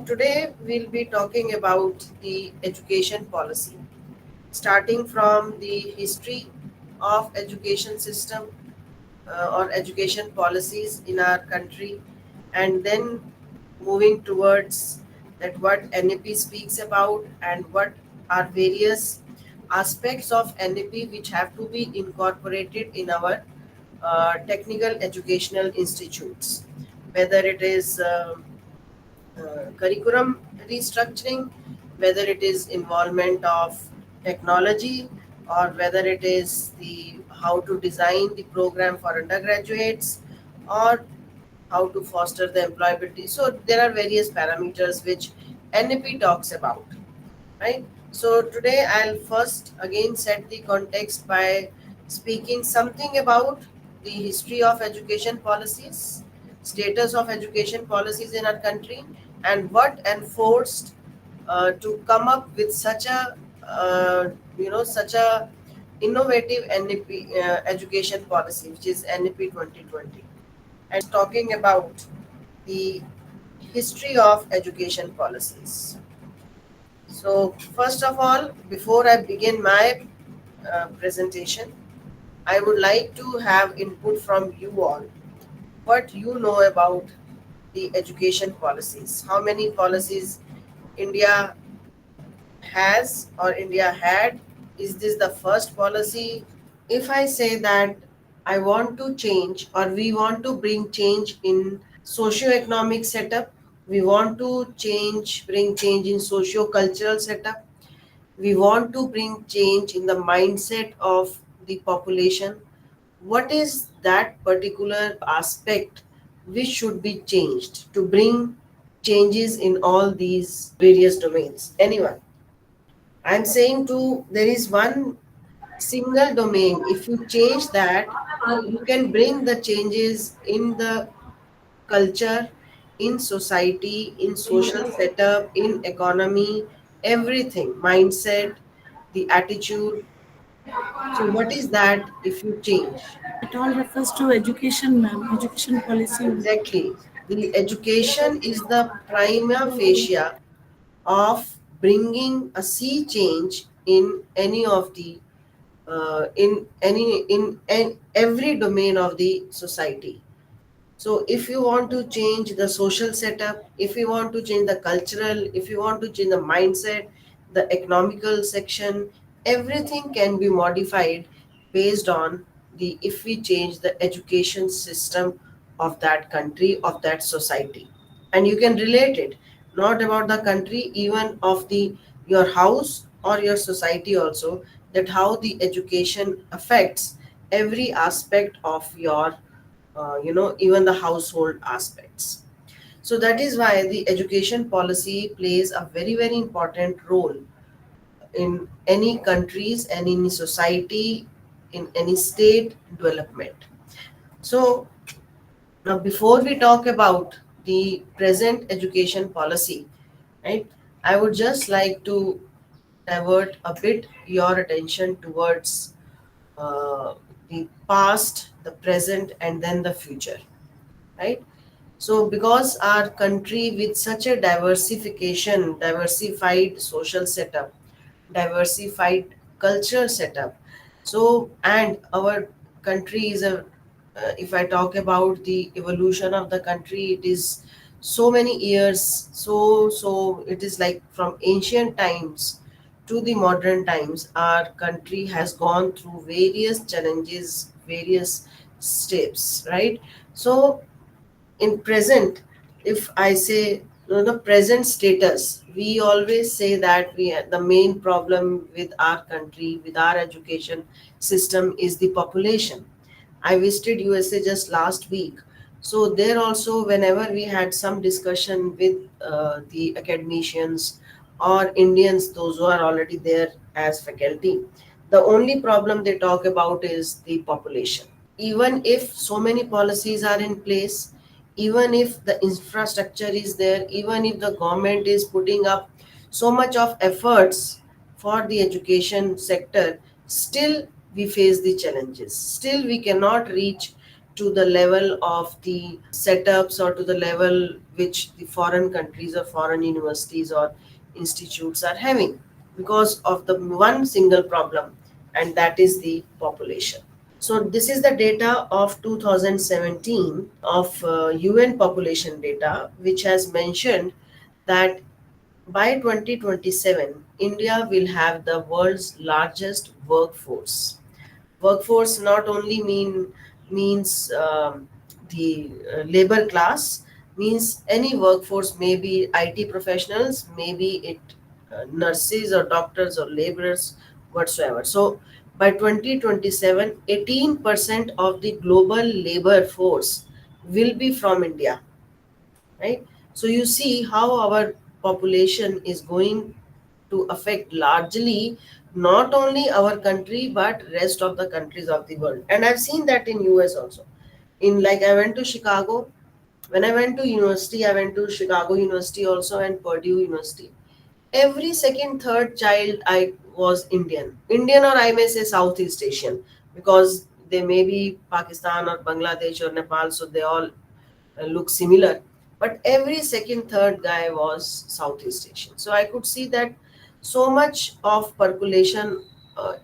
today we'll be talking about the education policy, starting from the history of education system or education policies in our country, and then moving towards that what NEP speaks about and what are various aspects of NEP which have to be incorporated in our technical educational institutes, whether it is curriculum restructuring, whether it is involvement of technology, or whether it is the how to design the program for undergraduates, or how to foster the employability. So there are various parameters which NEP talks about, right? So today I'll first again set the context by speaking something about the history of education policies, status of education policies in our country, and what enforced to come up with such a such a innovative NEP education policy, which is NEP 2020, and talking about the history of education policies. So, first of all, before I begin my presentation, I would like to have input from you all. What you know about the education policies? How many policies India has or India had? Is this the first policy? If I say that I want to change or we want to bring change in socio-economic setup, we want to bring change in socio-cultural setup, we want to bring change in the mindset of the population, what is that particular aspect which should be changed to bring changes in all these various domains? Anyone? I'm saying to there is one single domain. If you change that, you can bring the changes in the culture, in society, in social setup, in economy, everything, mindset, the attitude. So, what is that if you change? It all refers to education, ma'am. Education policy. Exactly. The education is the prima facie of bringing a sea change in any of the in every domain of the society. So if you want to change the social setup, if you want to change the cultural, if you want to change the mindset, the economical section, everything can be modified based on the if we change the education system of that country, of that society. And you can relate it, not about the country, even of the your house or your society also, that how the education affects every aspect of your even the household aspects. So that is why the education policy plays a very, very important role in any countries and in society, in any state development. So now before we talk about the present education policy, right, I would just like to divert a bit your attention towards uh, the past, the present, and then the future, right? So, because our country with such a diversified social setup, diversified cultural setup, so and our country is if I talk about the evolution of the country, it is so many years, so it is like from ancient times to the modern times, our country has gone through various challenges, various steps, right? So in present, if I say the present status, we always say that the main problem with our country, with our education system, is the population. I visited USA just last week. So there also, whenever we had some discussion with the academicians or Indians, those who are already there as faculty, the only problem they talk about is the population. Even if so many policies are in place, even if the infrastructure is there, even if the government is putting up so much of efforts for the education sector, still we face the challenges. Still we cannot reach to the level of the setups or to the level which the foreign countries or foreign universities or institutes are having, because of the one single problem, and that is the population. So this is the data of 2017 of UN population data, which has mentioned that by 2027, India will have the world's largest workforce. Workforce not only means the labor class, means any workforce, maybe IT professionals, maybe it nurses or doctors or laborers whatsoever. So by 2027, 18% of the global labor force will be from India, right? So you see how our population is going to affect largely not only our country but rest of the countries of the world. And I've seen that in US also. In, like, I went to Chicago. When I went to university, I went to Chicago University also and Purdue University. Every second third child I was Indian, or I may say Southeast Asian, because they may be Pakistan or Bangladesh or Nepal, so they all look similar. But every second, third guy was Southeast Asian. So I could see that so much of percolation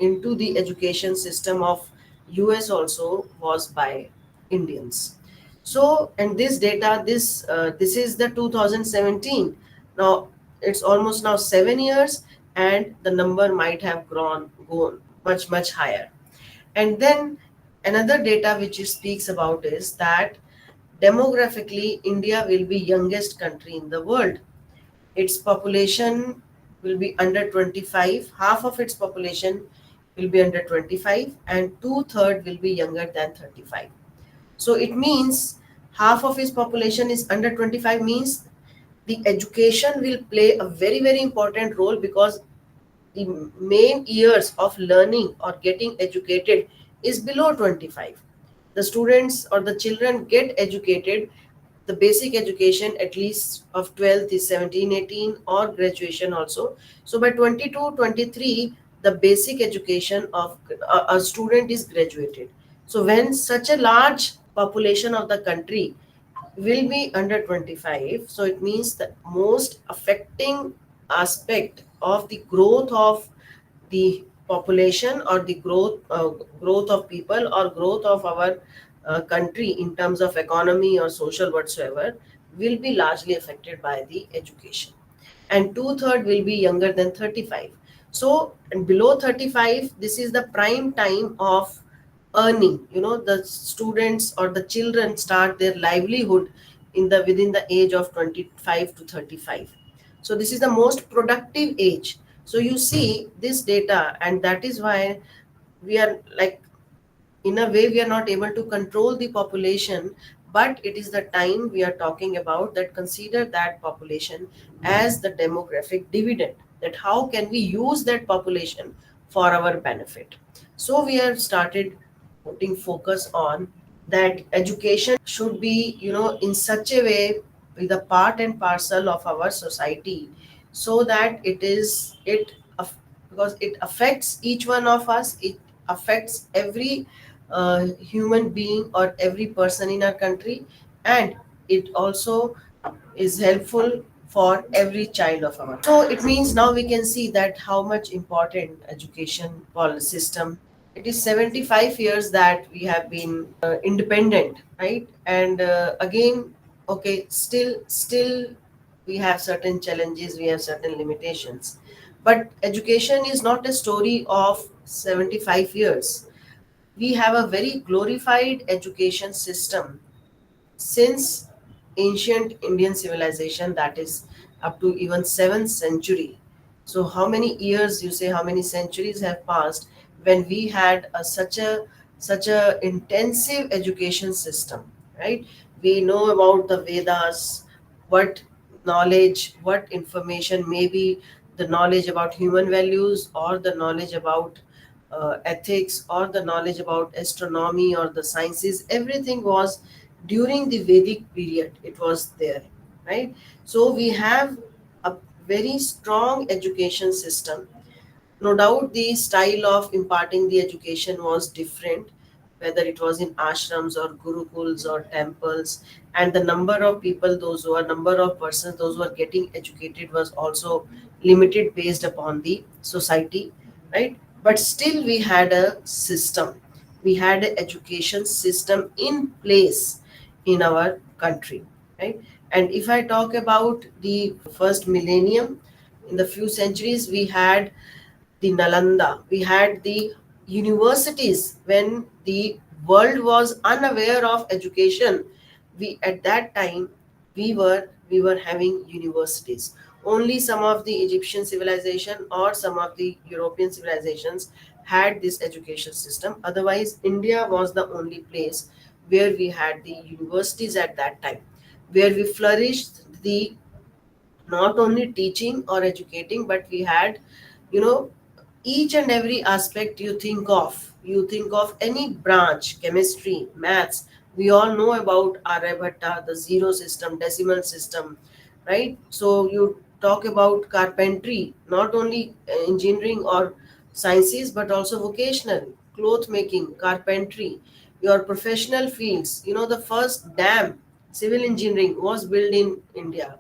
into the education system of US also was by Indians. So, and this data, this is the 2017. Now it's almost now 7 years, and the number might have gone much higher. And then another data which it speaks about is that demographically, India will be youngest country in the world. Its population will be under 25. Half of its population will be under 25, and two-third will be younger than 35. So it means half of its population is under 25, means the education will play a very important role, because the main years of learning or getting educated is below 25. The students or the children get educated, the basic education at least of 12th is 17, 18, or graduation also. So by 22, 23, the basic education of a student is graduated. So when such a large population of the country will be under 25, so it means the most affecting aspect of the growth of the population, or the growth of people, or growth of our country in terms of economy or social whatsoever, will be largely affected by the education. And two-third will be younger than 35. So, and below 35, this is the prime time of earning. The students or the children start their livelihood in the within the age of 25 to 35. So this is the most productive age. So you see this data, and that is why we are, like, in a way we are not able to control the population, but it is the time we are talking about, that consider that population as the demographic dividend, that how can we use that population for our benefit. So we have started putting focus on that education should be, in such a way, with a part and parcel of our society, so that because it affects each one of us, it affects every human being or every person in our country, and it also is helpful for every child of ours. So it means now we can see that how much important education policy system. It is 75 years that we have been independent, right? And again, okay, still we have certain challenges, we have certain limitations. But education is not a story of 75 years. We have a very glorified education system since ancient Indian civilization, that is up to even 7th century. So how many years, you say, how many centuries have passed when we had such a intensive education system, right? We know about the Vedas, what knowledge, what information, maybe the knowledge about human values, or the knowledge about ethics, or the knowledge about astronomy or the sciences, everything was during the Vedic period, it was there, right? So we have a very strong education system. No doubt the style of imparting the education was different whether it was in ashrams or gurukuls or temples. And the number of people, those who are number of persons, those who are getting educated was also limited based upon the society, right? But still we had a system, we had an education system in place in our country, right? And if I talk about the first millennium, in the few centuries, we had the Nalanda, we had the universities. When the world was unaware of education, we at that time we were having universities. Only some of the Egyptian civilization or some of the European civilizations had this education system. Otherwise, India was the only place where we had the universities at that time, where we flourished the not only teaching or educating, but we had, you know, each and every aspect you think of any branch, chemistry, maths, we all know about Aryabhatta, the zero system, decimal system, right? So you talk about carpentry, not only engineering or sciences, but also vocational, cloth making, carpentry, your professional fields. You know, the first dam, civil engineering, was built in India.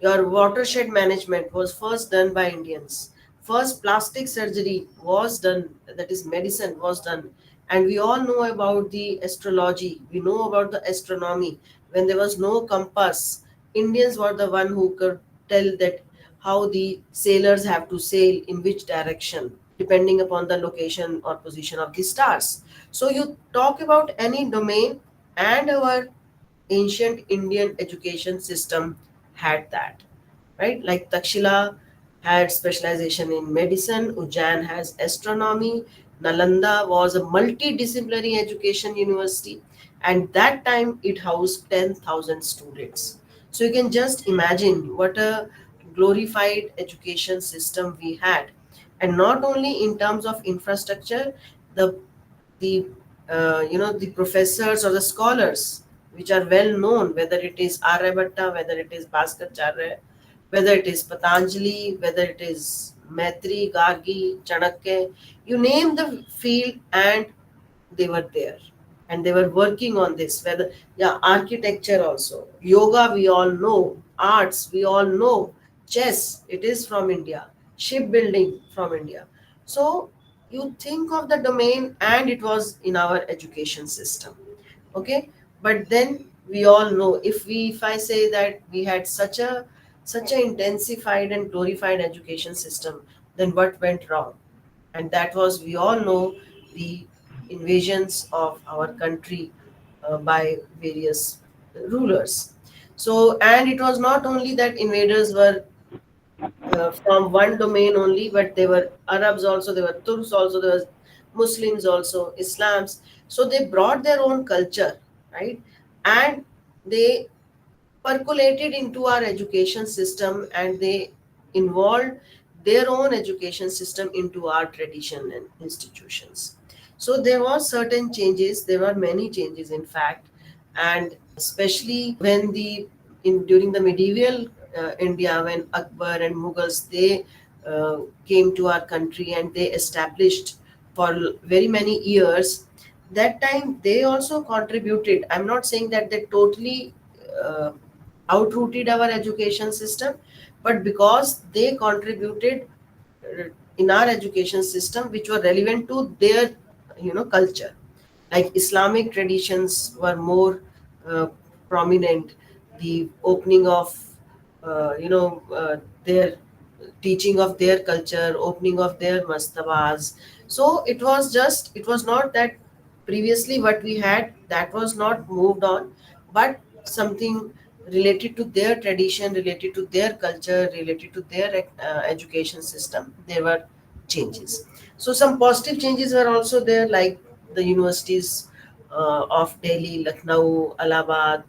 Your watershed management was first done by Indians. First plastic surgery was done, that is medicine was done. And we all know about the astrology. We know about the astronomy. When there was no compass, Indians were the one who could tell that how the sailors have to sail in which direction, depending upon the location or position of the stars. So you talk about any domain, and our ancient Indian education system had that, right? Like Takshila had specialization in medicine, Ujjain has astronomy, Nalanda was a multidisciplinary education university, and that time it housed 10,000 students. So you can just imagine what a glorified education system we had. And not only in terms of infrastructure, the the the professors or the scholars which are well known, whether it is Aryabhatta, whether it is Bhaskaracharya, whether it is Patanjali, whether it is Maitri, Gargi, Chanakya, you name the field and they were there, and they were working on this. Whether, yeah, architecture also, yoga we all know, arts we all know, chess it is from India, shipbuilding from India. So you think of the domain, and it was in our education system. Okay, but then we all know, if I say that we had such a intensified and glorified education system, then what went wrong? And that was, we all know, the invasions of our country by various rulers. So, and it was not only that invaders were from one domain only, but they were Arabs also, they were Turks also, there was Muslims also, Islams. So they brought their own culture, right? And they percolated into our education system, and they involved their own education system into our tradition and institutions. So there was certain changes, there were many changes in fact. And especially when the in during the medieval India, when Akbar and Mughals, they came to our country and they established for very many years, that time they also contributed. I'm not saying that they totally uh, outrooted our education system, but because they contributed uh, in our education system which were relevant to their culture, like Islamic traditions were more uh, prominent, the opening of their teaching of their culture, opening of their mastabas. So it was not that previously what we had, that was not moved on, but something related to their tradition, related to their culture, related to their education system, there were changes. So some positive changes were also there, like the universities of Delhi, Lucknow, Allahabad,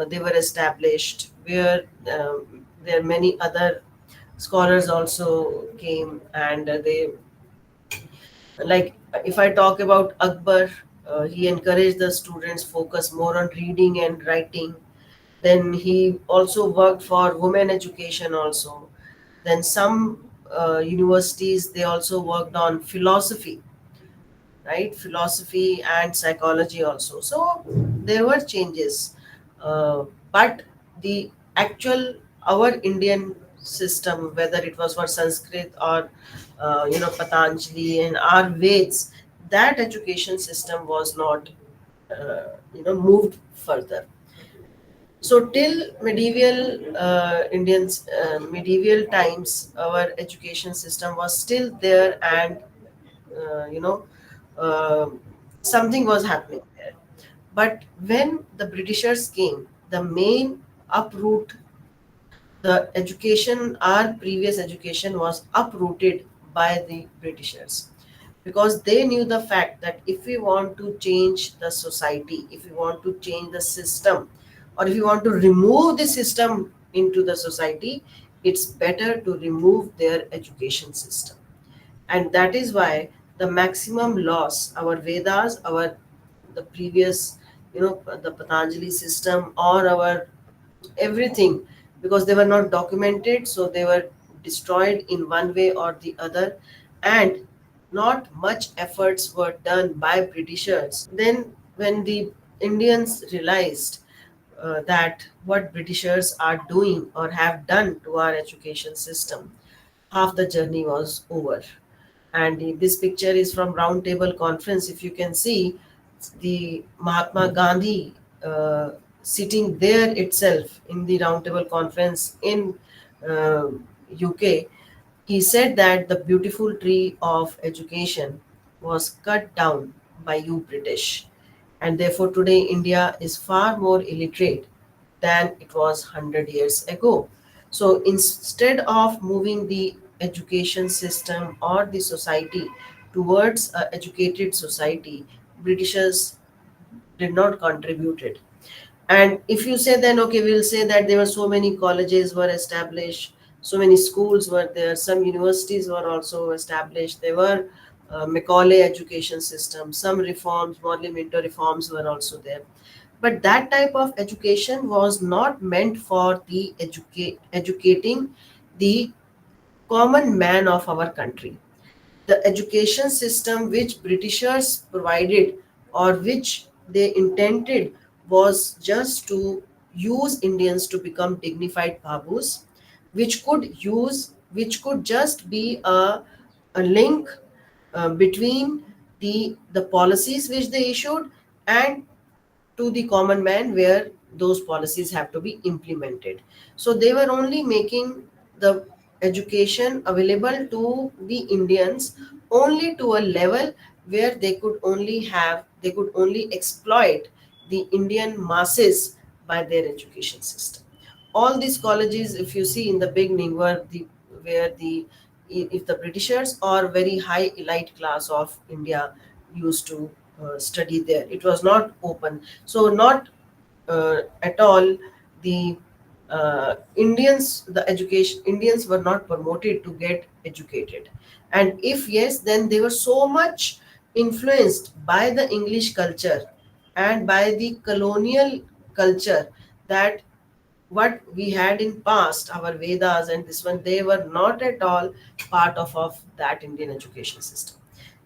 they were established, where there are many other scholars also came, and they, like, if I talk about Akbar, he encouraged the students focus more on reading and writing. Then he also worked for women education also. Then some universities, they also worked on philosophy, right? Philosophy and psychology also. So there were changes, but the actual our Indian system, whether it was for Sanskrit or Patanjali and our Veds, that education system was not moved further. So till medieval times, our education system was still there, and uh, you know uh, something was happening there. But when the Britishers came, the main uproot, the education, our previous education was uprooted by the Britishers, because they knew the fact that if we want to change the society, if we want to change the system, or if we want to remove the system into the society, it's better to remove their education system. And that is why the maximum loss, our Vedas, our the previous, the Patanjali system, or our everything, because they were not documented, so they were destroyed in one way or the other, and not much efforts were done by Britishers. Then when the Indians realized that what Britishers are doing or have done to our education system, half the journey was over. And this picture is from Round Table Conference. If you can see, the Mahatma Gandhi sitting there itself in the Round Table Conference in uh, UK. He said that the beautiful tree of education was cut down by you British, and therefore today India is far more illiterate than it was 100 years ago. So instead of moving the education system or the society towards a educated society, Britishers did not contribute it. And if you say, then okay, we'll say that there were so many colleges were established, so many schools were there, some universities were also established, there were Macaulay education system, some reforms, Morley Minto reforms were also there. But that type of education was not meant for the educating the common man of our country. The education system which Britishers provided, or which they intended, was just to use Indians to become dignified babus, which could just be a link between the policies which they issued and to the common man, where those policies have to be implemented. So they were only making the education available to the Indians only to a level where they could only exploit the Indian masses by their education system. All these colleges, if you see in the beginning, were the where the if the Britishers or very high elite class of India used to study there. It was not open. So not at all the Indians were not promoted to get educated. And if yes, then they were so much influenced by the English culture and by the colonial culture, that what we had in past, our Vedas and this one, they were not at all part of that Indian education system.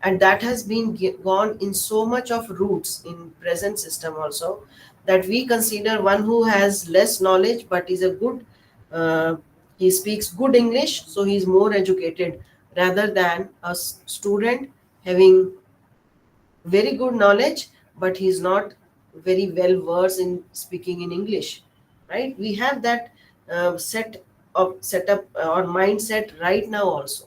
And that has been gone in so much of roots in present system also, that we consider one who has less knowledge but is a good, uh, he speaks good English, so he is more educated, rather than a student having very good knowledge but he's not very well versed in speaking in English, right? We have that setup or mindset right now also.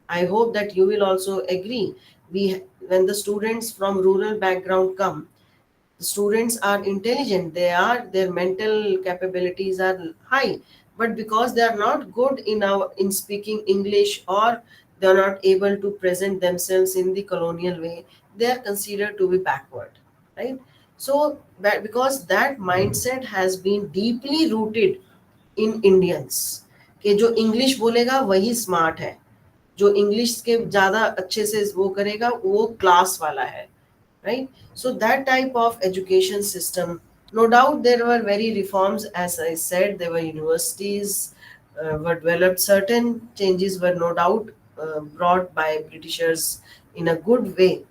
I hope that you will also agree. We When the students from rural background come, the students are intelligent, their mental capabilities are high, but because they are not good in speaking English, or they are not able to present themselves in the colonial way, they are considered to be backward, right? So because that mindset has been deeply rooted in Indians, कि जो English बोलेगा वही smart है, जो English के ज्यादा अच्छे से वो करेगा वो क्लास वाला है, right? So that type of education system, no doubt there were very reforms, as I said, there were universities were developed, certain changes were no doubt brought by Britishers in a good way.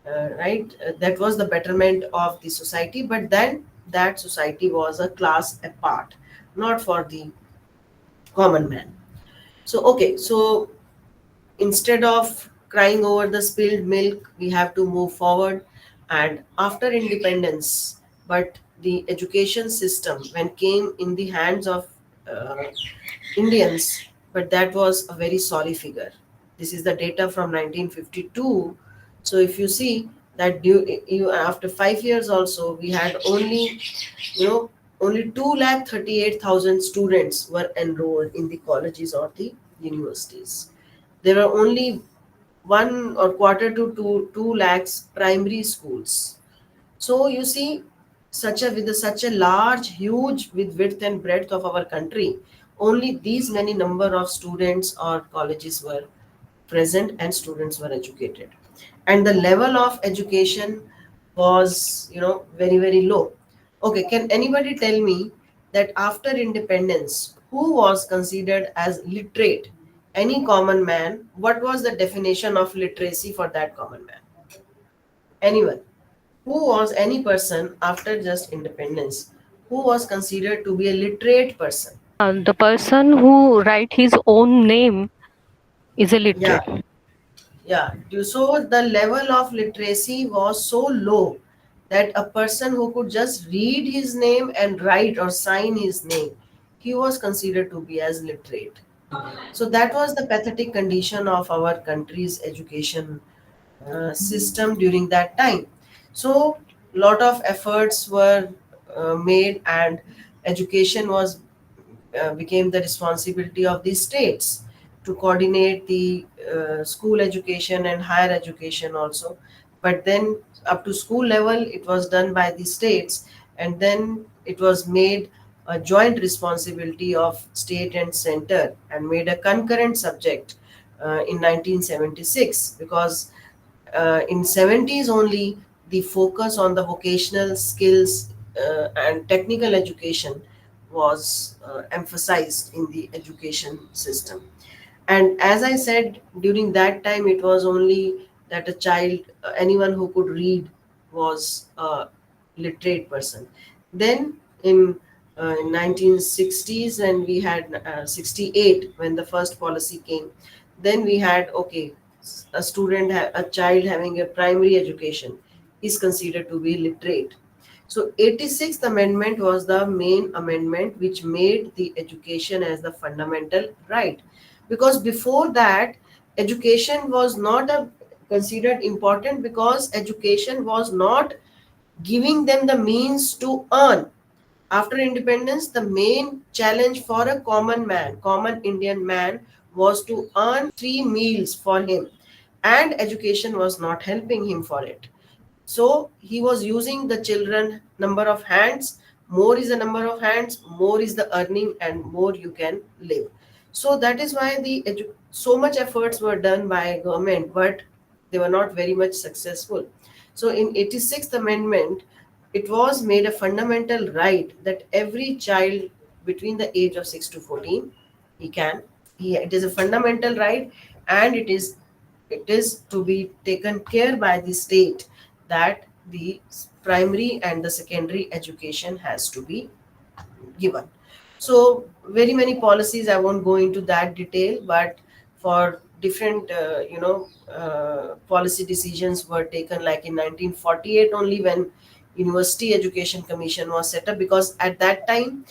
right? That was the betterment of the society, but then that society was a class apart, not for the common man. So, okay, so instead of crying over the spilled milk, we have to move forward. And after independence, but the education system, when came in the hands of uh, Indians, but that was a very sorry figure. This is the data from 1952. So if you see that after 5 years also, we had only, you know, only 2,38,000 students were enrolled in the colleges or the universities. There are only one or quarter to 2 lakhs primary schools. So you see, such a large, huge with width and breadth of our country, only these many number of students or colleges were present and students were educated, and the level of education was, very low. Okay, can anybody tell me that after independence, who was considered as literate? Any common man? What was the definition of literacy for that common man? Anyone? Who was any person after just independence who was considered to be a literate person? The person who write his own name is Yeah, illiterate. yeah. So the level of literacy was so low that a person who could just read his name and write or sign his name, he was considered to be as literate. So that was the pathetic condition of our country's education system during that time. So lot of efforts were made, and education was became the responsibility of the states to coordinate the school education and higher education also. But then up to school level, it was done by the states, and then it was made a joint responsibility of state and center and made a concurrent subject in 1976, because in 70s only the focus on the vocational skills and technical education was emphasized in the education system. And as I said, during that time it was only that a child, anyone who could read was a literate person. Then in 1960s, and we had 68 when the first policy came. Then we had, okay, a child having a primary education is considered to be literate. So 86th amendment was the main amendment which made the education as the fundamental right, because before that education was not considered important, because education was not giving them the means to earn. After independence, the main challenge for a common man, common Indian man, was to earn 3 meals for him, and education was not helping him for it. So he was using the children number of hands. More is the number of hands, more is the earning, and more you can live. So that is why so much efforts were done by government, but they were not very much successful. So in 86th amendment, it was made a fundamental right that every child between the age of 6 to 14, he can, it is a fundamental right, and it is to be taken care by the state, that the primary and the secondary education has to be given. So very many policies, I won't go into that detail, but for different policy decisions were taken, like in 1948 only, when University Education Commission was set up, because at that time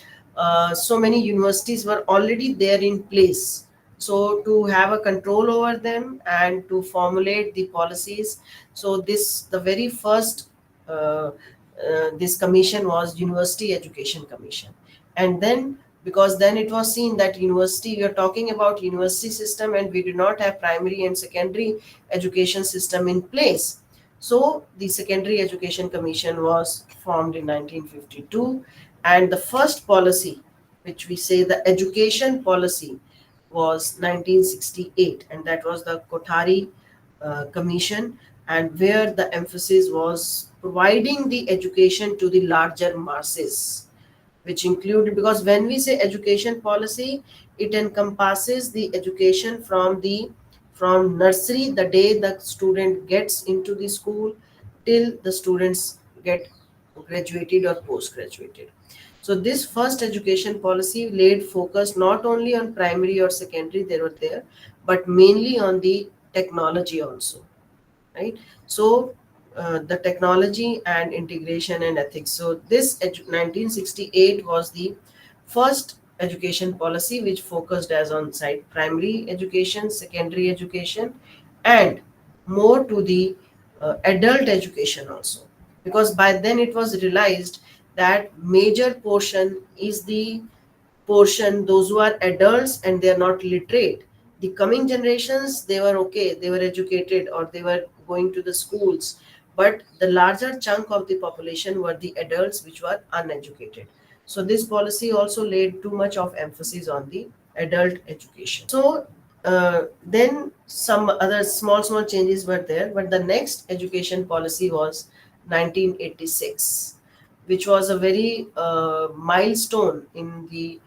so many universities were already there in place. So to have a control over them and to formulate the policies, so the very first this commission was University Education Commission. And then, because then it was seen that university, we are talking about university system, and we do not have primary and secondary education system in place. So the Secondary Education Commission was formed in 1952, and the first policy, which we say the education policy, was 1968, and that was the Kothari Commission, and where the emphasis was providing the education to the larger masses, which include, because when we say education policy, it encompasses the education from nursery, the day the student gets into the school, till the students get graduated or post-graduated. So this first education policy laid focus not only on primary or secondary, they were there, but mainly on the technology also, right? So the technology and integration and ethics. So this 1968 was the first education policy which focused as on site primary education, secondary education, and more to the adult education also, because by then it was realized that major portion is the portion those who are adults and they are not literate. The coming generations, they were okay, they were educated or they were going to the schools, but the larger chunk of the population were the adults which were uneducated. So this policy also laid too much of emphasis on the adult education. So then some other small changes were there, but the next education policy was 1986, which was a very milestone in the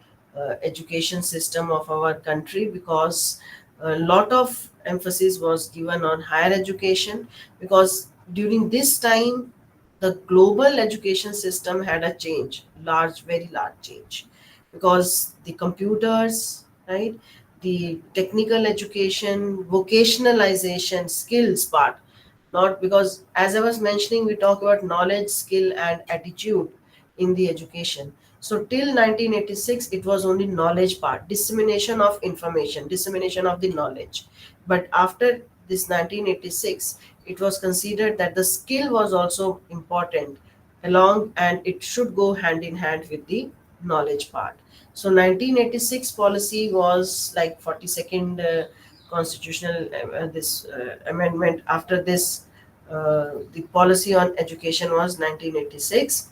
education system of our country, because a lot of emphasis was given on higher education, because during this time the global education system had a change, large, very large change, because the computers, right, the technical education, vocationalization, skills part, not because, as I was mentioning, we talk about knowledge, skill, and attitude in the education. So till 1986, it was only knowledge part, dissemination of information, dissemination of the knowledge. But after this 1986, it was considered that the skill was also important along, and it should go hand in hand with the knowledge part. So 1986 policy was like 42nd constitutional this amendment. After this, the policy on education was 1986,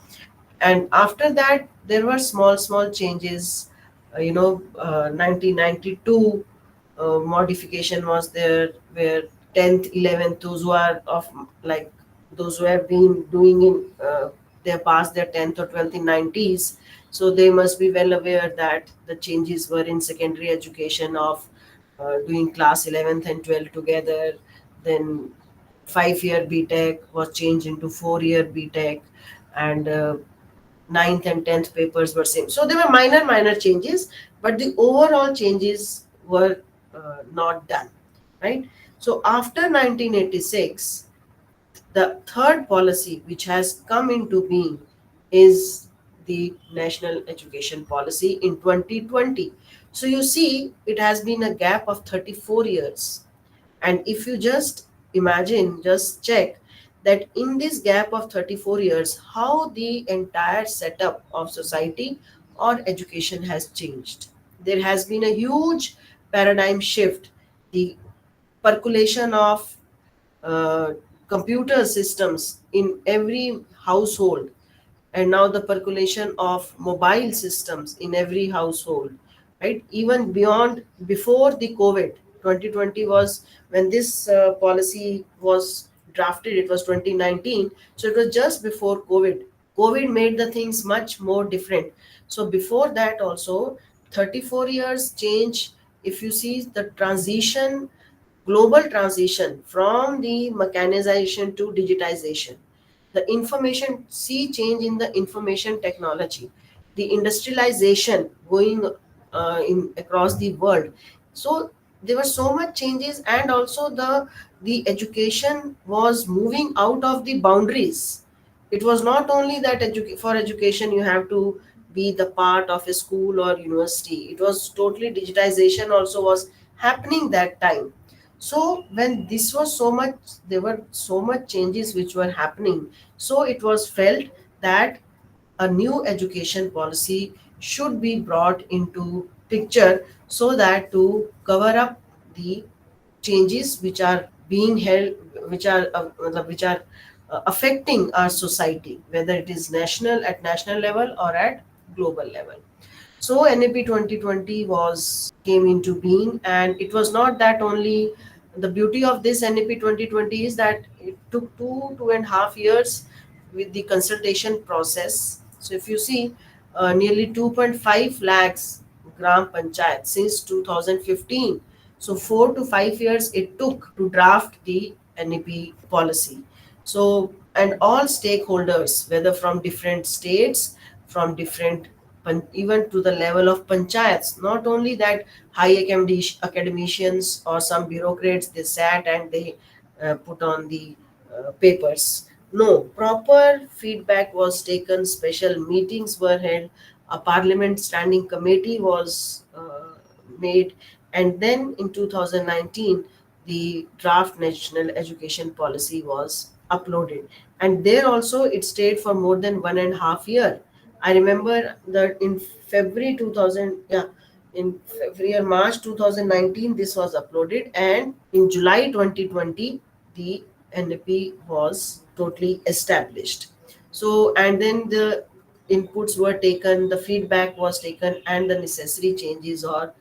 and after that there were small changes. 1992 modification was there, where 10th 11th, those who are of like those who have been doing in they passed their 10th or 12th in 90s, so they must be well aware that the changes were in secondary education of doing class 11th and 12th together. Then 5-year BTech was changed into 4-year BTech, and ninth and 10th papers were same. So there were minor changes, but the overall changes were not done, right? So after 1986, the third policy which has come into being is the National Education Policy in 2020. So you see, it has been a gap of 34 years. And if you just imagine, just check that in this gap of 34 years, how the entire setup of society or education has changed. There has been a huge paradigm shift. The percolation of uh, computer systems in every household, and now the percolation of mobile systems in every household, right? Even beyond, before the COVID, 2020 was when this policy was drafted, it was 2019, so it was just before COVID made the things much more different. So before that also, 34 years change. If you see the transition, global transition from the mechanization to digitization, the information, see change in the information technology, the industrialization going in across the world. So there were so much changes, and also the education was moving out of the boundaries. It was not only that for education you have to be the part of a school or university. It was totally digitization also was happening that time. So when this was so much, there were so much changes which were happening, so it was felt that a new education policy should be brought into picture, so that to cover up the changes which are being held, which are affecting our society, whether it is national, at national level, or at global level. So NAP 2020 was came into being, and it was not that only. The beauty of this NAP 2020 is that it took 2.5 years with the consultation process. So if you see, nearly 2.5 lakhs gram panchayat since 2015. So 4 to 5 years it took to draft the NAP policy. So and all stakeholders, whether from different states, from different even to the level of panchayats. Not only that, academicians or some bureaucrats, they sat and they put on the papers. No, proper feedback was taken, special meetings were held, a parliament standing committee was made, and then in 2019 the draft national education policy was uploaded, and there also it stayed for more than 1.5 year. I remember that in February 2000, yeah, in February or March 2019 this was uploaded, and in July 2020 the NAP was totally established. So, and then the inputs were taken, the feedback was taken, and the necessary changes or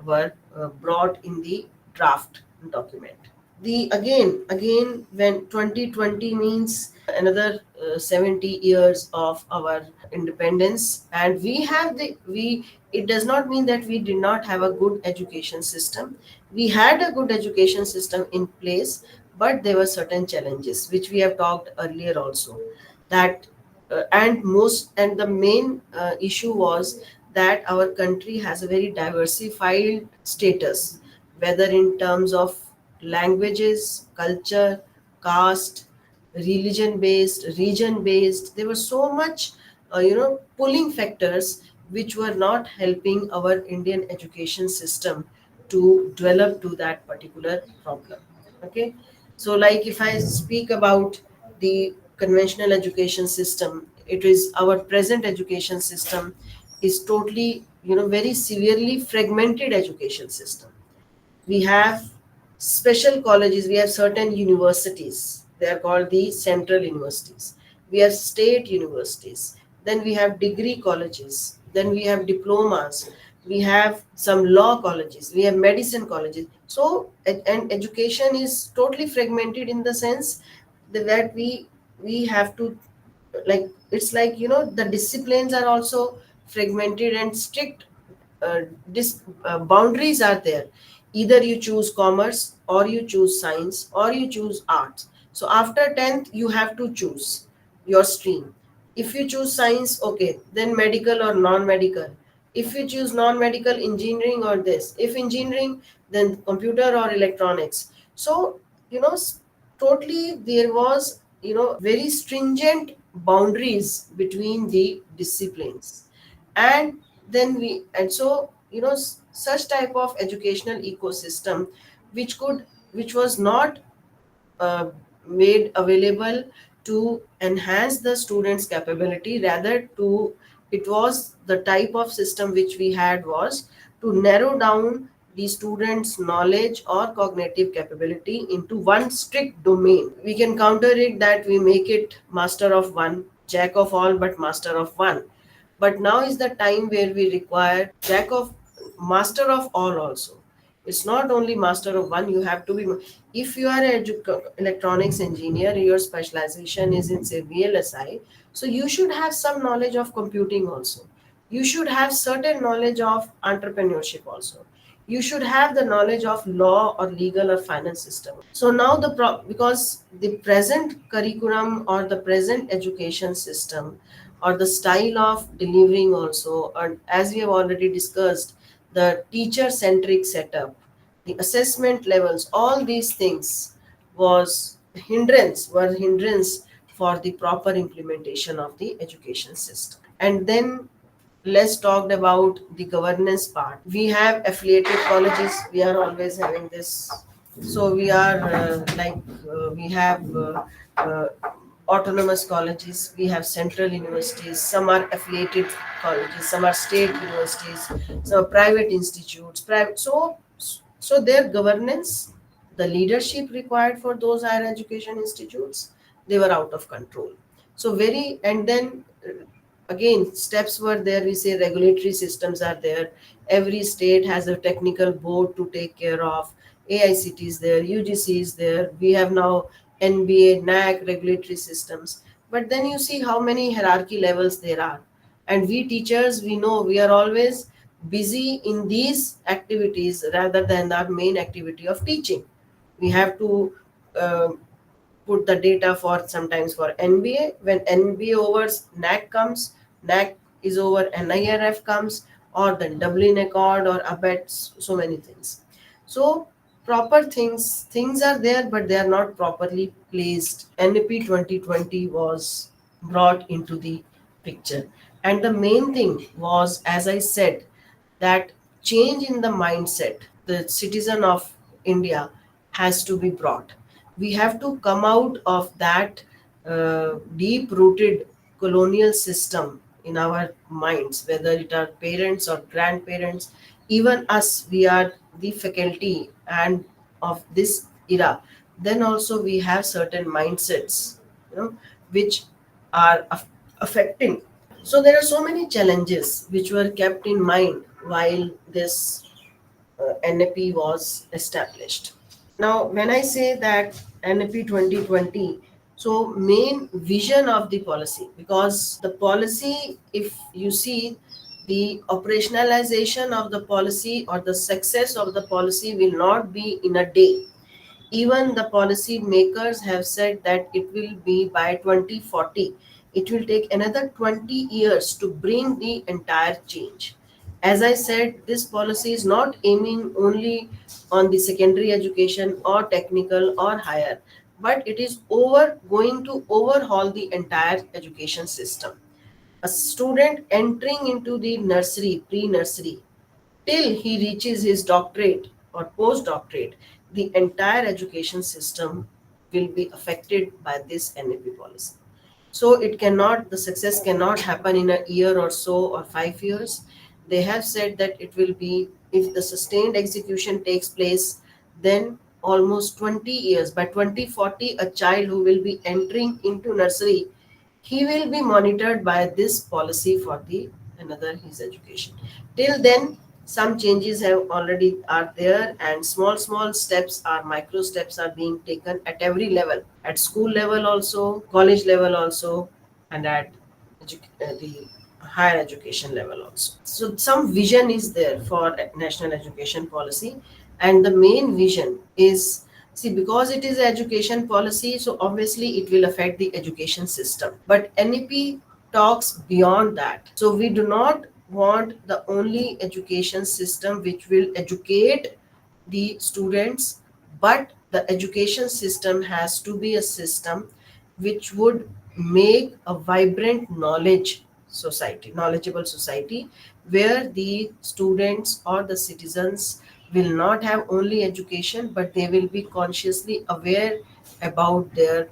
were brought in the draft document. The again when 2020 means another 70 years of our independence, and we have the we it does not mean that we did not have a good education system. We had a good education system in place, but there were certain challenges which we have talked earlier also, that and the main issue was that our country has a very diversified status, whether in terms of languages, culture, caste, religion based, region based. There were so much pulling factors which were not helping our Indian education system to develop to that particular problem. Okay, so like if I speak about the conventional education system, it is our present education system is totally very severely fragmented education system. We have special colleges, we have certain universities, they are called the central universities, we have state universities, then we have degree colleges, then we have diplomas, we have some law colleges, we have medicine colleges. So and education is totally fragmented in the sense that we have to, like, it's like the disciplines are also fragmented and strict boundaries are there. Either you choose commerce or you choose science or you choose arts. So after 10th you have to choose your stream. If you choose science, okay, then medical or non-medical. If you choose non-medical, engineering or this. If engineering, then computer or electronics. So you know s- totally there was very stringent boundaries between the disciplines. And then we and so such type of educational ecosystem which was not uh, made available to enhance the students capability, rather to it was the type of system which we had was to narrow down the students knowledge or cognitive capability into one strict domain. We can counter it that we make it master of one, jack of all but master of one. But now is the time where we require jack of master of all also. It's not only master of one, you have to be. If you are an electronics engineer, your specialization is in say VLSI, so you should have some knowledge of computing also. You should have certain knowledge of entrepreneurship also. You should have the knowledge of law or legal or finance system. So now because the present curriculum or the present education system or the style of delivering also, or as we have already discussed, the teacher centric setup, the assessment levels, all these things were hindrance for the proper implementation of the education system. And then let's talk about the governance part. We have affiliated colleges, we are always having this. So we are we have uh, autonomous colleges, we have central universities, some are affiliated colleges, some are state universities, some are private institutes, private. So their governance, the leadership required for those higher education institutes, they were out of control. So very, and then again steps were there, we say regulatory systems are there, every state has a technical board to take care of, AICT is there, UGC is there, we have now NBA, NAC regulatory systems. But then you see how many hierarchy levels there are. And we teachers, we know we are always busy in these activities rather than our main activity of teaching. We have to uh, put the data for sometimes for NBA. When NBA overs, NAC comes, NAC is over, NIRF comes, or then Dublin Accord or ABET, so many things. So proper things are there, but they are not properly placed. NAP 2020 was brought into the picture. And the main thing was, as I said, that change in the mindset, the citizen of India has to be brought. We have to come out of that deep rooted colonial system in our minds, whether it are parents or grandparents, even us, we are the faculty and of this era. Then also we have certain mindsets, which are affecting. So there are so many challenges which were kept in mind while this NAP was established. Now, when I say that NAP 2020, so main vision of the policy, because the policy, if you see, the operationalization of the policy or the success of the policy will not be in a day. Even the policy makers have said that it will be by 2040. It will take another 20 years to bring the entire change. As I said, this policy is not aiming only on the secondary education or technical or higher, but it is going to overhaul the entire education system. A student entering into the nursery, pre-nursery, till he reaches his doctorate or postdoctorate, the entire education system will be affected by this NAP policy. So the success cannot happen in a year or so or 5 years. They have said that it will be, if the sustained execution takes place, then almost 20 years. By 2040, a child who will be entering into nursery, he will be monitored by this policy for the another his education. Till then, some changes have already are there, and small steps are micro steps are being taken at every level, at school level also, college level also, and at the higher education level also. So some vision is there for national education policy, and the main vision is, see, because it is education policy, so obviously it will affect the education system. But NEP talks beyond that. So we do not want the only education system which will educate the students, but the education system has to be a system which would make a vibrant knowledgeable society, where the students or the citizens will not have only education, but they will be consciously aware about their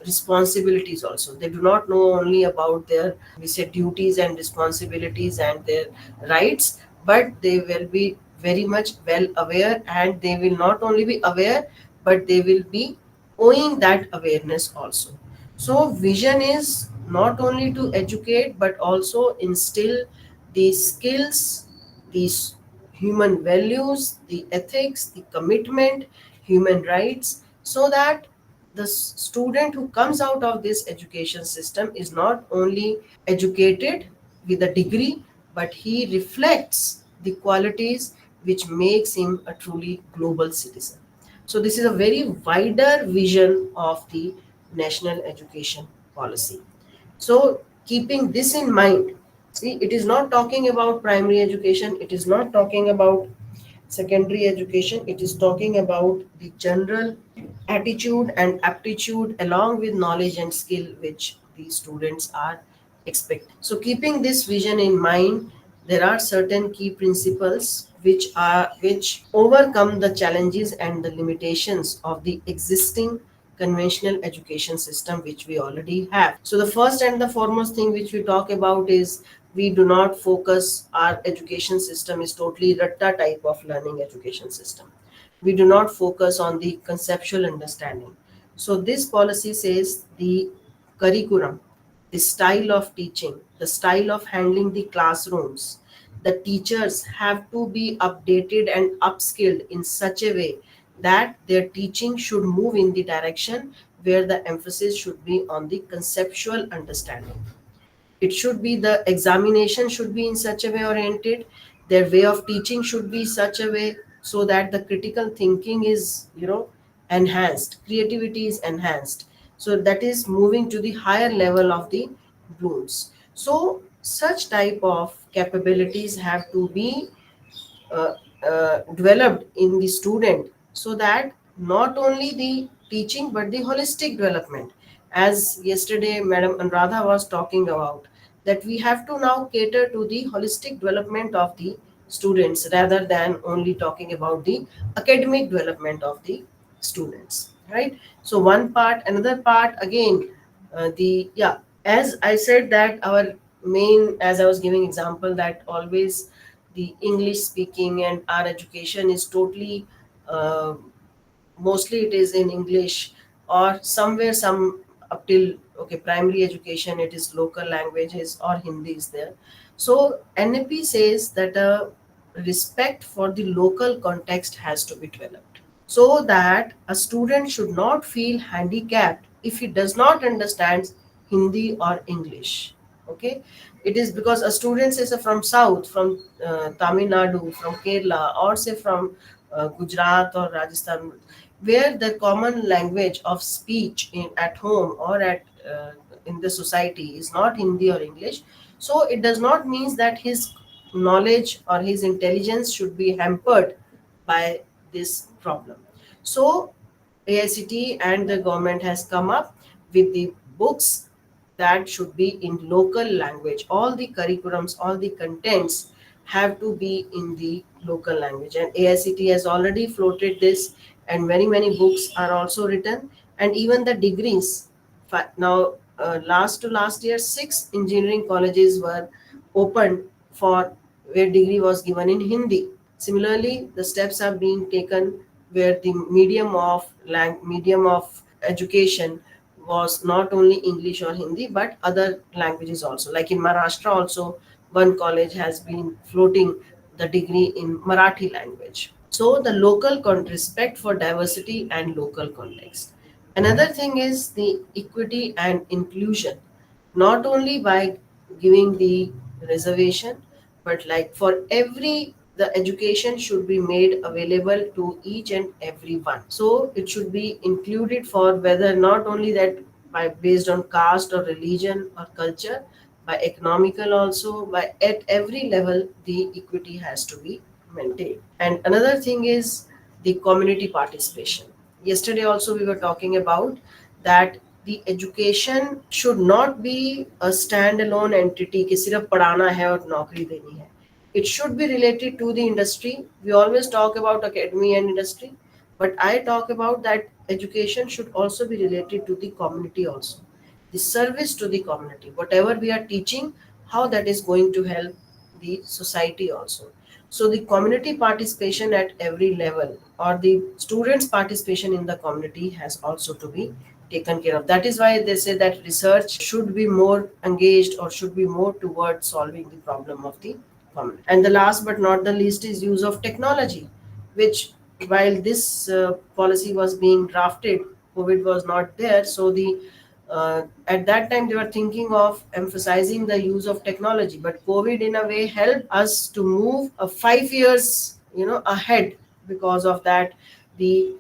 responsibilities also. They do not know only about their, we say, duties and responsibilities and their rights, but they will be very much well aware, and they will not only be aware, but they will be owing that awareness also. So vision is not only to educate, but also instill the skills, these human values, the ethics, the commitment, human rights, so that the student who comes out of this education system is not only educated with a degree, but he reflects the qualities which makes him a truly global citizen. So this is a very wider vision of the national education policy. So keeping this in mind, see, it is not talking about primary education, it is not talking about secondary education, it is talking about the general attitude and aptitude along with knowledge and skill which the students are expecting. So keeping this vision in mind, there are certain key principles which overcome the challenges and the limitations of the existing conventional education system which we already have. So the first and the foremost thing which we talk about is, we do not focus, our education system is totally ratta type of learning education system. We do not focus on the conceptual understanding. So this policy says the curriculum, the style of teaching, the style of handling the classrooms, the teachers have to be updated and upskilled in such a way that their teaching should move in the direction where the emphasis should be on the conceptual understanding. It should be, the examination should be in such a way oriented, their way of teaching should be such a way so that the critical thinking is enhanced, creativity is enhanced. So that is moving to the higher level of the blooms. So such type of capabilities have to be uh, developed in the student, so that not only the teaching but the holistic development, as yesterday Madam Anuradha was talking about, that we have to now cater to the holistic development of the students rather than only talking about the academic development of the students, right? So one part, another part again, the yeah, as I said that our main, as I was giving example, that always the English speaking and our education is totally, uh, mostly it is in English, or somewhere some up till, okay, primary education it is local languages or Hindi is there. So NAP says that a respect for the local context has to be developed, so that a student should not feel handicapped if he does not understand Hindi or English. Okay, it is because a student says from south, from Tamil Nadu, from Kerala, or say from Gujarat or Rajasthan, where the common language of speech in at home or at in the society is not Hindi or English. So it does not mean that his knowledge or his intelligence should be hampered by this problem. So AICT and the government has come up with the books that should be in local language. All the curriculums, all the contents have to be in the local language. And AICT has already floated this, and very many books are also written, and even the degrees. Now, last to last year, 6 engineering colleges were opened for where degree was given in Hindi. Similarly, the steps are being taken where the medium of education was not only English or Hindi but other languages also. Like in Maharashtra, also one college has been floating the degree in Marathi language. So the respect for diversity and local context. Another thing is the equity and inclusion, not only by giving the reservation, but like for every, the education should be made available to each and every one. So it should be included for whether not only that by based on caste or religion or culture, by economical also, by at every level the equity has to be maintained. And another thing is the community participation. Yesterday also we were talking about that the education should not be a standalone entity कि सिर्फ पढ़ाना है और नौकरी देनी है. It should be related to the industry. We always talk about academy and industry, but I talk about that education should also be related to the community also. The service to the community, whatever we are teaching, how that is going to help the society also. So the community participation at every level, or the students participation in the community, has also to be taken care of. That is why they say that research should be more engaged or should be more towards solving the problem of the community. And the last but not the least is use of technology, which while this policy was being drafted, COVID was not there. So the at that time they were thinking of emphasizing the use of technology, but COVID in a way helped us to move 5 years, ahead. Because of that, the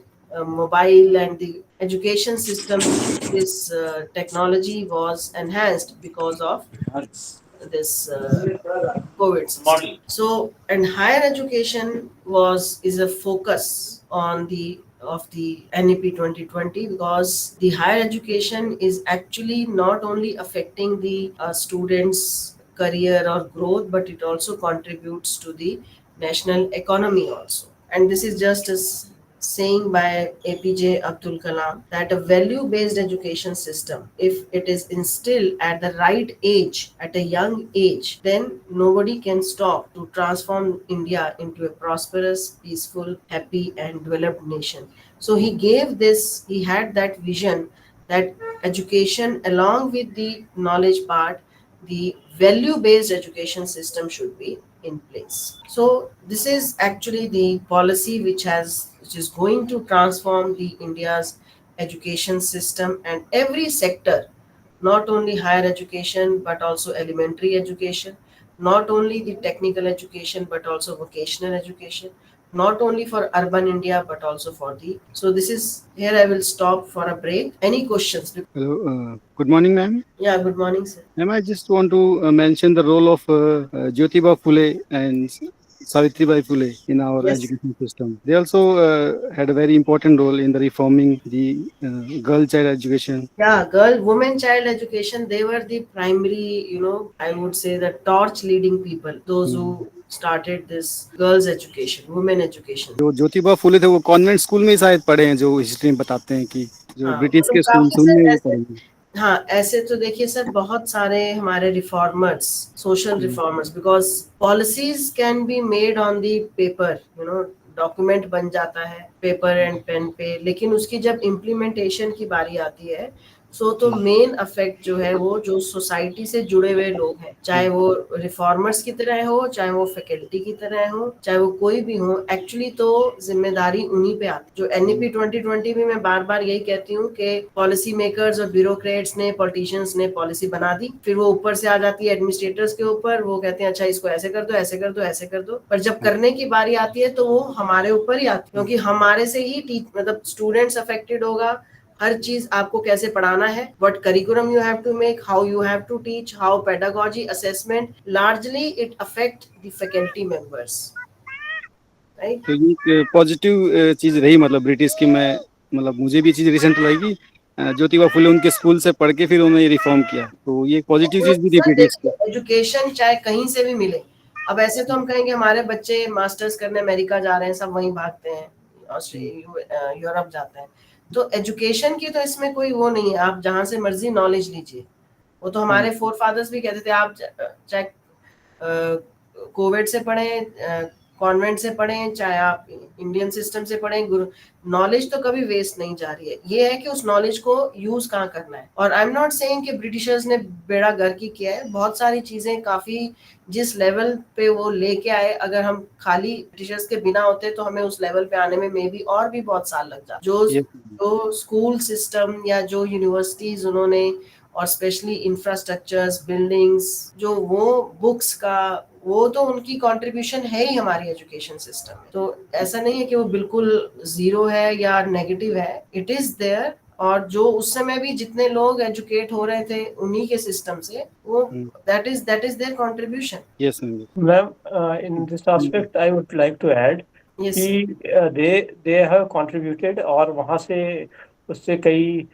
mobile and the education system, this technology was enhanced because of this COVID system. So, and higher education is a focus on the of the NEP 2020, because the higher education is actually not only affecting the students' career or growth, but it also contributes to the national economy also. And this is just as saying by APJ Abdul Kalam that a value based education system, if it is instilled at the right age, at a young age, then nobody can stop to transform India into a prosperous, peaceful, happy, and developed nation. So he had that vision that education, along with the knowledge part, the value based education system should be in place. So this is actually the policy which is going to transform the India's education system and every sector, not only higher education but also elementary education, not only the technical education but also vocational education, not only for urban India but also for the. So this is here I will stop for a break. Any questions? Hello, good morning, ma'am. Yeah, good morning, sir. Ma'am, I just want to mention the role of Jyotiba Phule and Savitribai Phule in our Yes. education system. They also had a very important role in the reforming the girl child education. Yeah, women, child education, they were the primary, I would say the torch leading people, those who started this girls' education, women education. जो ज्योतिबा फुले थे वो convent school में ही शायद पढ़े हैं, जो history में बताते हैं कि जो हाँ, ब्रिटिश तो के स्कूल काफी उनमें सर वो ऐसे, पढ़े हैं। हाँ ऐसे तो देखिए सर बहुत सारे हमारे reformers, social reformers, because policies can be made on the paper, document बन जाता है पेपर एंड पेन पे, लेकिन उसकी जब इम्प्लीमेंटेशन की बारी आती है तो मेन अफेक्ट जो है वो जो सोसाइटी से जुड़े हुए लोग हैं, चाहे वो रिफॉर्मर्स की तरह हो, चाहे वो फैकल्टी की तरह हो, चाहे वो कोई भी हो, एक्चुअली तो जिम्मेदारी उन्हीं पे आती है। जो NEP 2020 में मैं बार बार यही कहती हूँ कि पॉलिसी मेकर्स और ब्यूरोक्रेट्स ने, पॉलिटिशियंस ने पॉलिसी बना दी, फिर वो ऊपर से आ जाती है एडमिनिस्ट्रेटर्स के ऊपर, वो कहते हैं अच्छा इसको ऐसे कर दो, ऐसे कर दो, ऐसे कर दो, पर जब करने की बारी आती है तो वो हमारे ऊपर ही आती है, क्योंकि हमारे से ही मतलब स्टूडेंट्स अफेक्टेड होगा। हर चीज आपको कैसे पढ़ाना है, what curriculum you have to make, how you have to teach, how pedagogy, assessment, largely it affect the faculty members, right. तो ये पॉजिटिव चीज रही, मतलब ब्रिटिश की, मैं मतलब मुझे भी चीज रिसेंट लगी कि ज्योतिबा फुले उनके स्कूल से पढ़ के फिर उन्होंने रिफॉर्म किया, तो ये पॉजिटिव चीज भी थी ब्रिटिश की। एजुकेशन चाहे कहीं से भी मिले, अब ऐसे तो हम कहेंगे हमारे बच्चे मास्टर्स करने अमेरिका जा रहे हैं, सब वहीं भागते हैं, ऑस्ट्रेलिया यूरोप जाते हैं, तो एजुकेशन की तो इसमें कोई वो नहीं है, आप जहां से मर्जी नॉलेज लीजिए। वो तो हमारे फोर फादर्स भी कहते थे, आप चाहे कोविड से पढ़े, कॉन्वेंट से पढ़ें, चाहे आप इंडियन सिस्टम से पढ़ें, नॉलेज तो कभी वेस्ट नहीं जा रही है। ये है कि उस नॉलेज को यूज कहाँ करना है। और आई एम नॉट सेइंग कि ब्रिटिशर्स ने बेड़ा गर्क ही किया है, बहुत सारी चीजें काफी जिस लेवल पे वो लेके आए, अगर हम खाली ब्रिटिशर्स के बिना होते तो हमें उस लेवल पे आने में मे बी और भी बहुत साल लग जाते। जो स्कूल सिस्टम या जो यूनिवर्सिटीज उन्होंने, और स्पेशली इंफ्रास्ट्रक्चर्स, बिल्डिंग्स, जो वो बुक्स का, वो तो उनकी कंट्रीब्यूशन है ही हमारी एजुकेशन सिस्टम में। तो ऐसा नहीं है कि वो बिल्कुल जीरो है या नेगेटिव है, इट इज देयर। और जो उस समय भी जितने लोग एजुकेट हो रहे थे उन्हीं के सिस्टम से, वो that is their contribution. Yes ma'am, in this aspect I would like to add कि दे हैव कंट्रीब्यूटेड, और वहां से उससे कई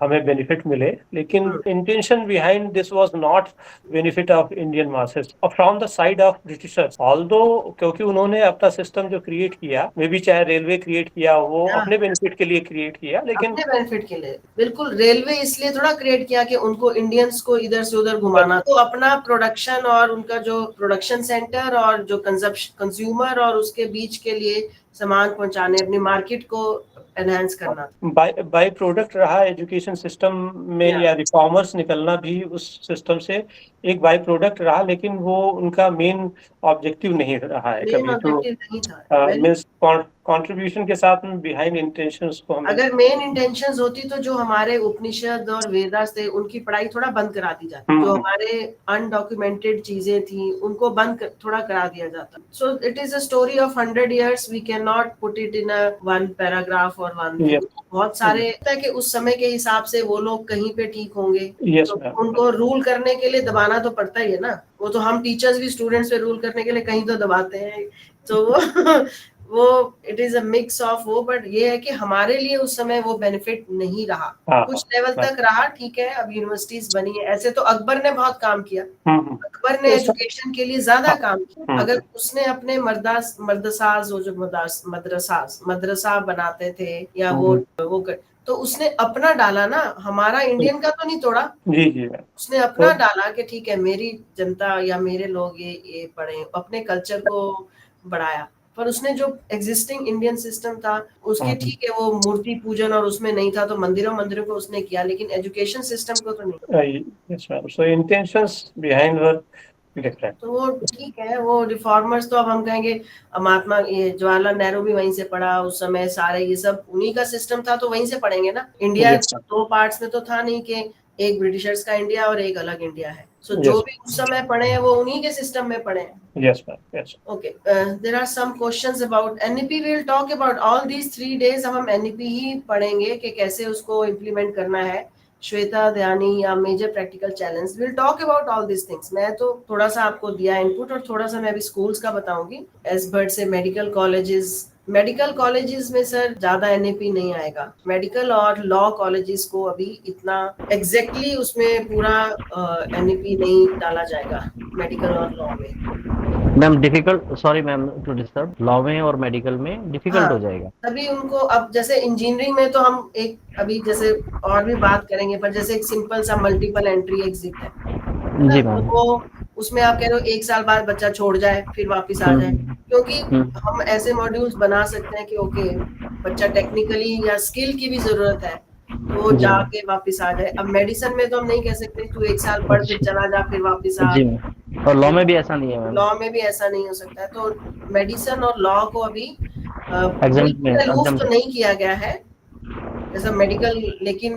हमें बेनिफिट मिले, लेकिन intention behind this was not benefit of Indian masses from the side of Britishers. Although क्योंकि उन्होंने अपना सिस्टम जो क्रिएट किया, मे बी चाहे रेलवे क्रिएट किया, वो अपने बेनिफिट के लिए क्रिएट किया, लेकिन अपने बेनिफिट के लिए बिल्कुल। रेलवे इसलिए थोड़ा क्रिएट किया कि उनको इंडियंस को इधर से उधर घुमाना, तो अपना प्रोडक्शन और उनका जो प्रोडक्शन सेंटर और जो कंज्यूमर और उसके बीच के लिए सामान पहुंचाने, अपनी मार्केट को एनहांस करना, बाय प्रोडक्ट रहा एजुकेशन सिस्टम में, या रिफॉर्मर्स निकलना भी उस सिस्टम से एक बाय प्रोडक्ट रहा, लेकिन वो उनका मेन ऑब्जेक्टिव नहीं रहा है कभी। तो मींस कंट्रीब्यूशन के साथ बिहाइंड इंटेंशंस को हमें, अगर मेन इंटेंशंस होती तो जो हमारे उपनिषद और वेदास थे उनकी पढ़ाई थोड़ा बंद करा दी जाती, जो हमारे अनडॉक्यूमेंटेड चीजें थी उनको थोड़ा करा दिया जाता। So it is a story of 100 years, we can not put it in a one paragraph और वन। बहुत सारे कि उस समय के हिसाब से वो लोग कहीं पे ठीक होंगे, तो उनको रूल करने के लिए दबाना तो पड़ता ही है ना। वो तो हम टीचर्स भी स्टूडेंट्स पे रूल करने के लिए कहीं तो दबाते हैं, तो वो it is a mix of वो। बट ये है कि हमारे लिए उस समय वो बेनिफिट नहीं रहा, कुछ लेवल तक रहा, ठीक है। अब यूनिवर्सिटीज बनी है, ऐसे तो अकबर ने बहुत काम किया, अकबर ने एजुकेशन के लिए ज्यादा काम किया। अगर उसने अपने मदरसाज, वो जो मदरसा बनाते थे या वो तो उसने अपना डाला ना, हमारा इंडियन का तो नहीं तोड़ा। उसने अपना डाला कि ठीक है मेरी जनता या मेरे लोग ये पढ़े, अपने कल्चर को बढ़ाया। पर उसने जो एग्जिस्टिंग इंडियन सिस्टम था उसके, ठीक है वो मूर्ति पूजन और उसमें नहीं था, तो मंदिरों को उसने किया, लेकिन एजुकेशन सिस्टम को तो नहीं। Yes ma'am, so intentions behind were different. तो वो ठीक है, वो रिफॉर्मर्स तो अब हम कहेंगे महात्मा, ये जवाहरलाल नेहरू भी वहीं से पढ़ा उस समय, सारे ये सब उन्हीं का सिस्टम था, तो वहीं से पढ़ेंगे ना। इंडिया दो पार्ट्स में तो था नहीं कि एक ब्रिटिशर्स का इंडिया और एक अलग इंडिया है। So जो Yes. भी उस समय पढ़े हैं वो उन्हीं के सिस्टम में पढ़े हैं. Yes, ma'am. Yes. Okay, there are some questions about NEP. We will talk about all these 3 days. अब हम NEP ही पढ़ेंगे कि कैसे उसको implement करना है. श्वेता, दयानी या major practical challenge, will talk about all this things. मैं तो थोड़ा सा आपको दिया इनपुट और थोड़ा सा मैं अभी स्कूल्स का बताऊंगी. एस बर्ड से मेडिकल कॉलेजेस में सर ज्यादा NAP नहीं आएगा. मेडिकल और लॉ कॉलेजेस को अभी इतना एग्जैक्टली उसमें पूरा NAP नहीं डाला जाएगा मेडिकल और लॉ में. Ma'am difficult, sorry ma'am to disturb, law में और मेडिकल में डिफिकल्ट हाँ, हो जाएगा. तभी उनको अब जैसे इंजीनियरिंग में तो हम एक अभी जैसे और भी बात करेंगे, पर जैसे एक सिंपल सा मल्टीपल एंट्री एग्जिट है जी तो मैम. वो उसमें आप कह रहे हो 1 साल बाद बच्चा छोड़ जाए फिर वापस आ जाए, क्योंकि हम ऐसे मॉड्यूल्स बना सकते हैं कि ओके बच्चा टेक्निकली या स्किल की भी जरूरत है तो वो जी। जाके वापस आ जाए. अब मेडिसिन में तो हम नहीं कह सकते तू 1 साल पढ़ फिर चला जा फिर वापस आ. जी मैम. और लॉ में भी ऐसा नहीं है मैम. लॉ में भी ऐसा नहीं हो सकता है. तो मेडिसिन और लॉ को अभी एग्जाम में रिमूव तो नहीं किया गया है जैसा मेडिकल, लेकिन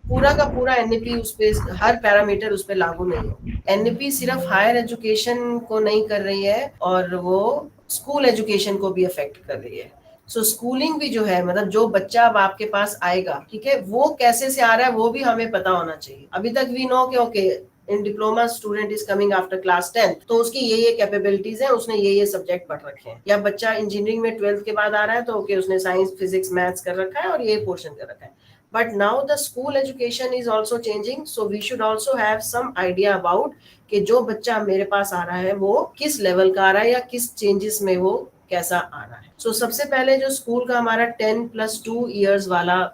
पूरा का पूरा NAP उस पे हर पैरामीटर उस पे लागू नहीं है. NAP सिर्फ हायर एजुकेशन को नहीं कर रही है और वो स्कूल एजुकेशन को भी अफेक्ट कर रही है. सो स्कूलिंग भी जो है, मतलब जो बच्चा अब आपके पास आएगा, ठीक है, वो कैसे से आ रहा है वो भी हमें पता होना चाहिए. अभी तक वी नो कि okay in diploma student is coming after class 10 तो उसकी ये कैपेबिलिटीज है, उसने ये सब्जेक्ट पढ़ रखे हैं. या बच्चा इंजीनियरिंग में 12th के बाद आ रहा है तो ओके उसने साइंस फिजिक्स मैथ्स कर रखा है और ये पोर्शन कर रखा है. But now the school education is also changing, so we should also have some idea about कि जो बच्चा मेरे पास आ रहा है वो किस लेवल का आ रहा है या किस चेंजेस में वो कैसा आ रहा है. सो सबसे पहले जो स्कूल का हमारा 10+2 years वाला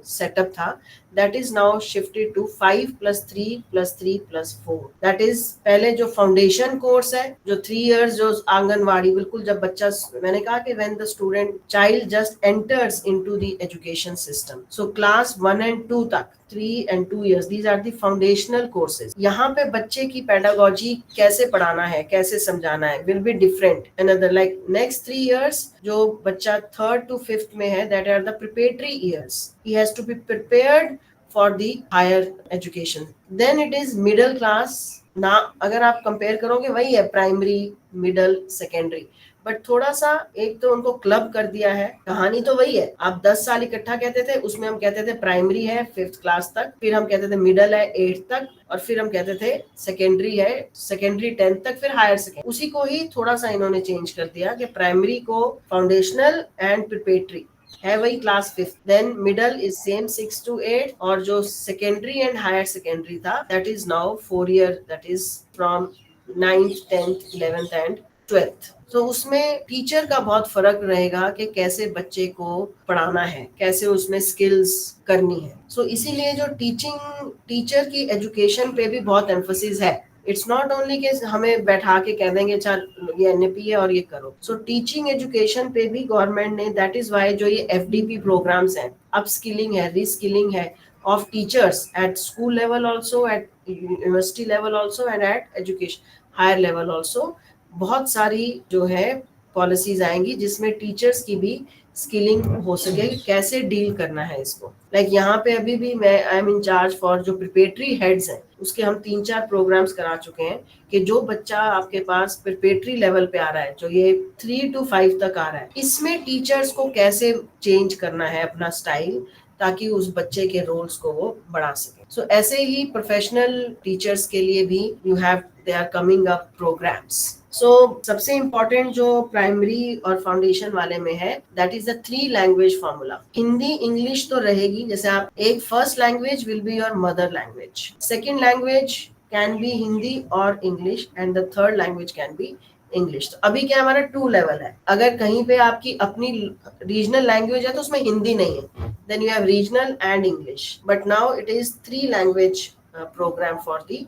सेटअप था, that is now shifted to 5+3+3+4. that is पहले जो फाउंडेशन कोर्स है जो 3 years जो आंगनवाड़ी, बिल्कुल जब बच्चा, मैंने कहा कि when the student child just enters into the education system, so class 1 and 2 तक 3 and 2 years, these are the foundational courses. यहाँ पे बच्चे की pedagogy कैसे पढ़ाना है, कैसे समझाना है will be different. Another like next 3 years जो बच्चा 3rd to 5th में है, that are the preparatory years. He has to be prepared for the higher education. Then it is middle class. ना अगर आप कंपेयर करोगे वही है प्राइमरी, मिडल, सेकेंडरी, बट थोड़ा सा एक तो उनको क्लब कर दिया है. कहानी तो वही है. आप 10 साल इकट्ठा कहते थे, उसमें हम कहते थे प्राइमरी है 5th क्लास तक, फिर हम कहते थे मिडल है 8th तक, और फिर हम कहते थे सेकेंडरी है, सेकेंडरी 10th तक, फिर हायर सेकेंडरी. उसी को ही थोड़ा सा इन्होंने चेंज कर दिया कि प्राइमरी को फाउंडेशनल एंड प्रिपरेटरी है वही class 5th, then middle is same 6 to 8, और जो सेकेंडरी एंड हायर सेकेंडरी था that is now 4 year, that is from 9th 10th 11th and 12th. तो उसमें टीचर का बहुत फर्क रहेगा कि कैसे बच्चे को पढ़ाना है, कैसे उसमें स्किल्स करनी है. सो इसीलिए जो टीचर की एजुकेशन पे भी बहुत एम्फोसिस है. इट्स नॉट ओनली कि हमें बैठा के कह देंगे अच्छा ये NAP है और ये करो. सो टीचिंग एजुकेशन पे भी गवर्नमेंट ने, दैट इज वाई जो ये FDP प्रोग्राम्स हैं, अप स्किलिंग है, रीस्किलिंग है of teachers at school level also, at university level also and at education higher level also, बहुत सारी जो है पॉलिसीज आएंगी जिसमें टीचर्स की भी स्किलिंग हो सके, कैसे डील करना है इसको. लाइक यहाँ पे अभी भी मैं I am in charge for जो प्रिपरेटरी हेड्स हैं, उसके हम 3-4 प्रोग्राम्स करा चुके हैं कि जो बच्चा आपके पास प्रिपरेटरी लेवल पे आ रहा है, जो ये 3 to 5 तक आ रहा है, इसमें टीचर्स को कैसे चेंज करना है अपना स्टाइल ताकि उस बच्चे के रोल्स को वो बढ़ा सके. सो ऐसे ही प्रोफेशनल टीचर्स के लिए भी they are coming up programmes. So सबसे इम्पोर्टेंट जो प्राइमरी और फाउंडेशन वाले में है, that is the 3 language formula. Hindi English तो रहेगी, जैसे आप एक first language will be your mother language, second language can be Hindi और English, and the third language can be English. तो अभी क्या हमारा 2 level है. अगर कहीं पे आपकी अपनी रीजनल लैंग्वेज है तो उसमें हिंदी नहीं है, then you have regional and English, but now it is 3 language program for the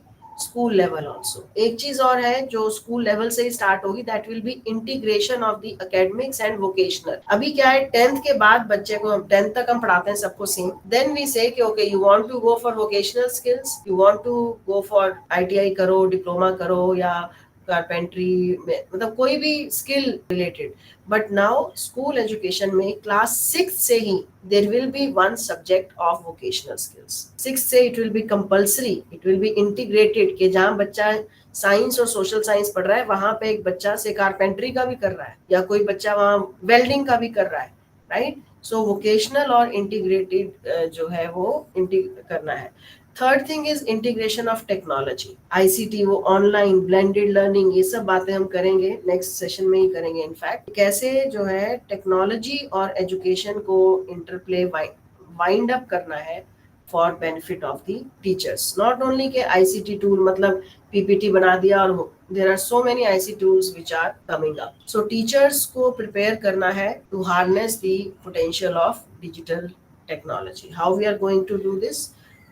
school level also. एक चीज और है जो स्कूल लेवल से ही स्टार्ट होगी, that will be integration of the academics and vocational. अभी क्या है 10th के बाद बच्चे को 10th तक हम पढ़ाते हैं सबको सेम, then we say कि okay you want to go for vocational skills, you want to go for ITI करो, डिप्लोमा करो या कारपेंट्री में, मतलब कोई भी skill related. But now school education में क्लास 6 से ही there will be one subject of vocational skills. 6 से it will be compulsory, it will be integrated, कि जहाँ बच्चा साइंस और सोशल साइंस पढ़ रहा है वहां पे एक बच्चा से कारपेंट्री का भी कर रहा है, या कोई बच्चा वहाँ वेल्डिंग का भी कर रहा है, राइट. सो वोकेशनल और इंटीग्रेटेड जो है वो करना है. Third thing is integration of technology, ICT, वो ऑनलाइन ब्लेंडेड लर्निंग, ये सब बातें हम करेंगे नेक्स्ट सेशन में ही करेंगे. इनफैक्ट कैसे जो है टेक्नोलॉजी और एजुकेशन को इंटरप्ले वाइंड अप करना है for benefit of the teachers. Not only के आईसीटी टूल, मतलब पीपीटी बना दिया और there are so many IC tools which are coming up. So teachers को prepare करना है to harness the potential of digital technology. How we are going to do this?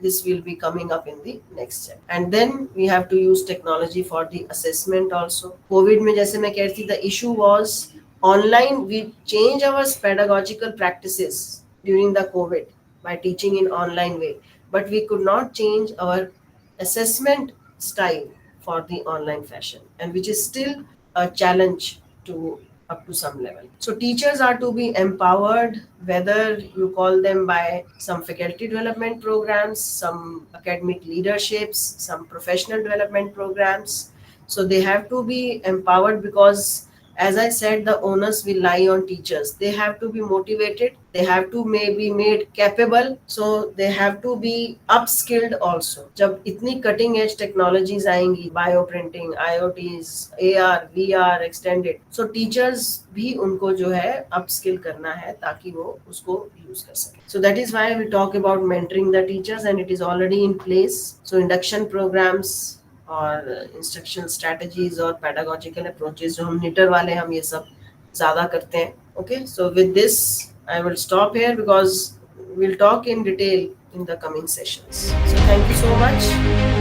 This will be coming up in the next step. And then we have to use technology for the assessment also. COVID में जैसे मैं कह रही थी, the issue was online. We change our pedagogical practices during the COVID by teaching in online way, but we could not change our assessment style for the online fashion, and which is still a challenge to up to some level. So teachers are to be empowered, whether you call them by some faculty development programs, some academic leaderships, some professional development programs. So they have to be empowered because, as I said, the onus will lie on teachers. They have to be motivated, they have to be made capable, so they have to be upskilled also. जब इतनी cutting edge technologies आएंगी, bioprinting, IoTs, AR, VR, extended, so teachers भी उनको जो है upskill करना है ताकि वो उसको use कर सके. So that is why we talk about mentoring the teachers, and it is already in place. So induction programs और इंस्ट्रक्शनल स्ट्रेटजीज और पेडागोजिकल अप्रोचेस जो हम निटर वाले हम ये सब ज़्यादा करते हैं. Okay, so with this I will stop here because we'll talk in detail in the coming sessions. So thank you so much.